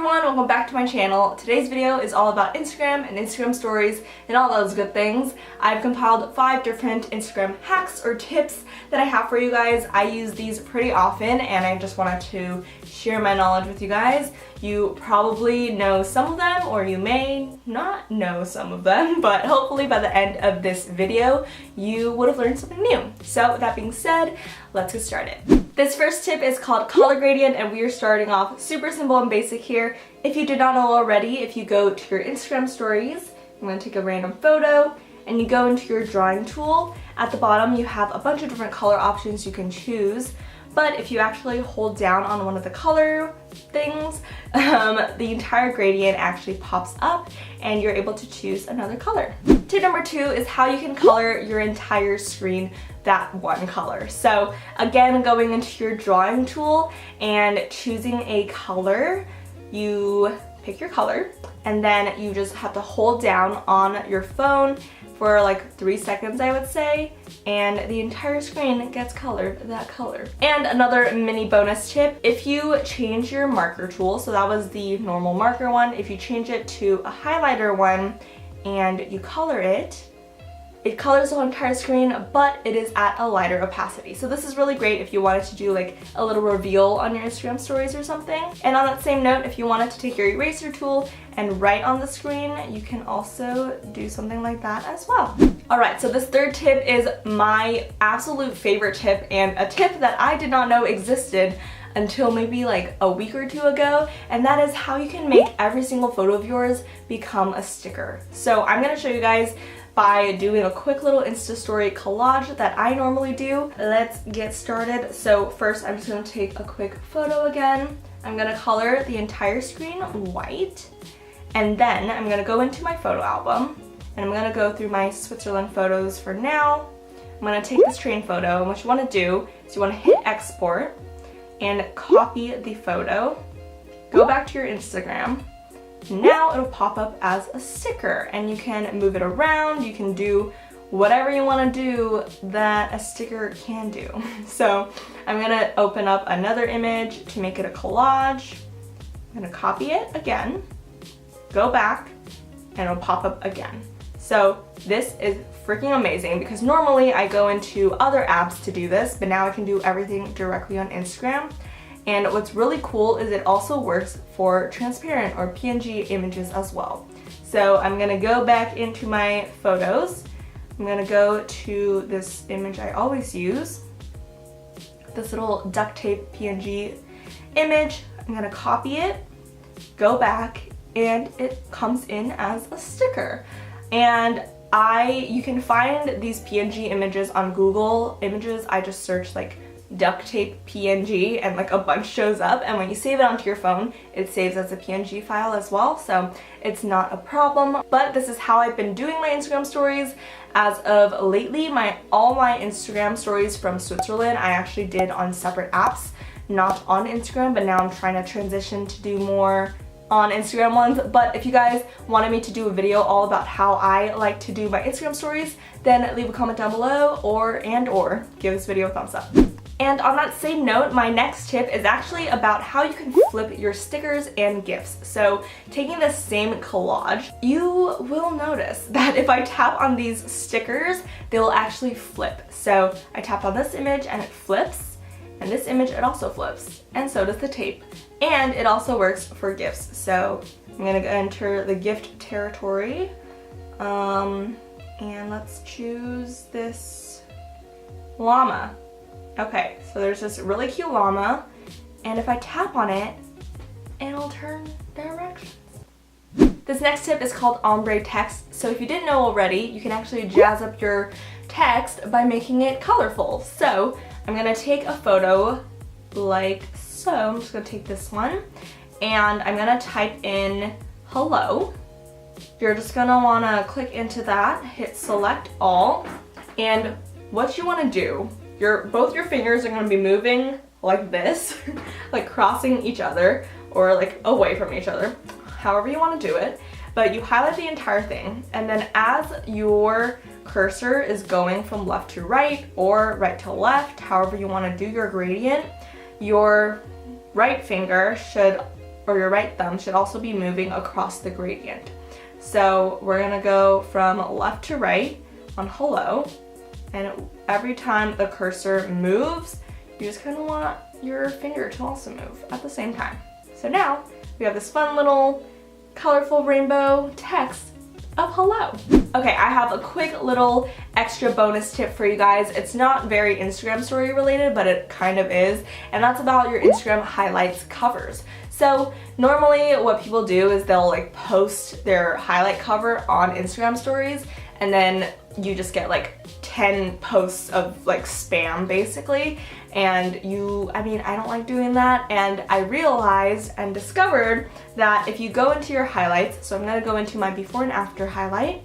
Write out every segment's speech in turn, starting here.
everyone, welcome back to my channel. Today's video is all about Instagram and Instagram stories and all those good things. I've compiled 5 different Instagram hacks or tips that I have for you guys. I use these pretty often and I just wanted to share my knowledge with you guys. You probably know some of them or you may not know some of them, but hopefully by the end of this video you would have learned something new. So with that being said, let's get started. This first tip is called color gradient and we are starting off super simple and basic here. If you did not know already, if you go to your Instagram stories, I'm going to take a random photo and you go into your drawing tool. At the bottom you have a bunch of different color options you can choose, but if you actually hold down on one of the color things, the entire gradient actually pops up and you're able to choose another color. Tip number 2 is how you can color your entire screen that one color. So again, going into your drawing tool and choosing a color, you pick your color and then you just have to hold down on your phone for like 3 seconds, I would say, and the entire screen gets colored that color. And another mini bonus tip, if you change your marker tool, so that was the normal marker one, if you change it to a highlighter one and you color it, it colors the whole entire screen, but it is at a lighter opacity. So this is really great if you wanted to do like a little reveal on your Instagram stories or something. And on that same note, if you wanted to take your eraser tool and write on the screen, you can also do something like that as well. Alright, so this third tip is my absolute favorite tip and a tip that I did not know existed until maybe like a week or 2 ago, and that is how you can make every single photo of yours become a sticker. So I'm going to show you guys by doing a quick little Insta story collage that I normally do. Let's get started. So first I'm just going to take a quick photo again. I'm going to color the entire screen white, and then I'm going to go into my photo album and I'm going to go through my Switzerland photos for now. I'm going to take this train photo, and what you want to do is you want to hit export and copy the photo, go back to your Instagram. Now it'll pop up as a sticker and you can move it around, you can do whatever you want to do that a sticker can do. So I'm going to open up another image to make it a collage. I'm going to copy it again, go back, and it'll pop up again. So this is freaking amazing because normally I go into other apps to do this, but now I can do everything directly on Instagram. And what's really cool is it also works for transparent or PNG images as well. So I'm gonna go back into my photos. I'm gonna go to this image I always use, this little duct tape PNG image. I'm gonna copy it, go back, and it comes in as a sticker. And you can find these PNG images on Google Images. I just search like duct tape PNG and like a bunch shows up, and when you save it onto your phone it saves as a PNG file as well, so it's not a problem. But this is how I've been doing my Instagram stories as of lately. All my Instagram stories from Switzerland I actually did on separate apps, not on Instagram, but now I'm trying to transition to do more on Instagram ones. But if you guys wanted me to do a video all about how I like to do my Instagram stories, then leave a comment down below or give this video a thumbs up. And on that same note, my next tip is actually about how you can flip your stickers and GIFs. So taking the same collage, you will notice that if I tap on these stickers, they will actually flip. So I tap on this image and it flips, and this image it also flips, and so does the tape. And it also works for GIFs. So I'm gonna enter the gift territory, and let's choose this llama. Okay, so there's this really cute llama, and if I tap on it, it'll turn directions. This next tip is called ombre text. So if you didn't know already, you can actually jazz up your text by making it colorful. So I'm gonna take a photo like so. I'm just gonna take this one, and I'm gonna type in hello. You're just gonna wanna click into that, hit select all, and what you wanna do, both your fingers are going to be moving like this, like crossing each other or like away from each other, however you want to do it. But you highlight the entire thing, and then as your cursor is going from left to right or right to left, however you want to do your gradient, your right finger should or your right thumb should also be moving across the gradient. So we're gonna go from left to right on hello, and every time the cursor moves, you just kind of want your finger to also move at the same time. So now we have this fun little colorful rainbow text of hello. Okay, I have a quick little extra bonus tip for you guys. It's not very Instagram story related, but it kind of is, and that's about your Instagram highlights covers. So normally what people do is they'll like post their highlight cover on Instagram stories, and then you just get like 10 posts of like spam basically. And I don't like doing that, and I realized and discovered that if you go into your highlights, so I'm gonna go into my before and after highlight,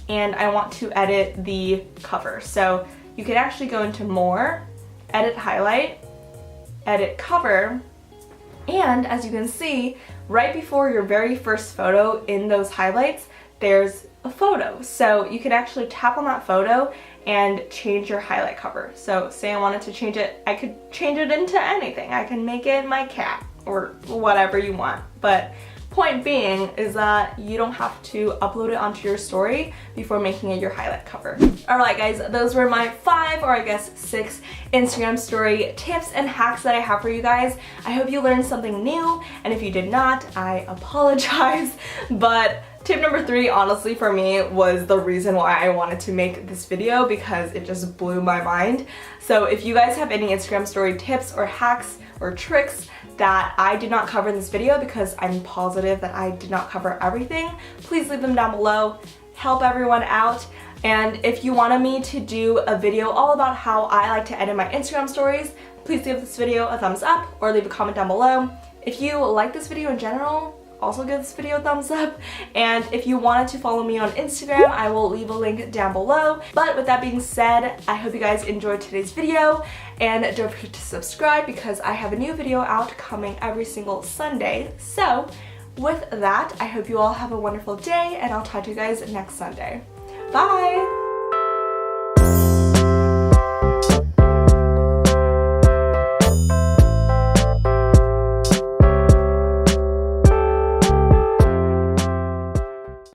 and I want to edit the cover. So you can actually go into more, edit highlight, edit cover, and as you can see, right before your very first photo in those highlights, there's a photo. So you can actually tap on that photo and change your highlight cover. So say I wanted to change it, I could change it into anything. I can make it my cat or whatever you want. But point being is that you don't have to upload it onto your story before making it your highlight cover. Alright guys, those were my 5 or I guess 6 Instagram story tips and hacks that I have for you guys. I hope you learned something new, and if you did not, I apologize. But tip number 3, honestly, for me was the reason why I wanted to make this video, because it just blew my mind. So if you guys have any Instagram story tips or hacks or tricks that I did not cover in this video, because I'm positive that I did not cover everything, please leave them down below. Help everyone out. And if you wanted me to do a video all about how I like to edit my Instagram stories, please give this video a thumbs up or leave a comment down below. If you like this video in general, also give this video a thumbs up. And if you wanted to follow me on Instagram, I will leave a link down below. But with that being said, I hope you guys enjoyed today's video, and don't forget to subscribe because I have a new video out coming every single Sunday. So with that, I hope you all have a wonderful day, and I'll talk to you guys next Sunday. Bye!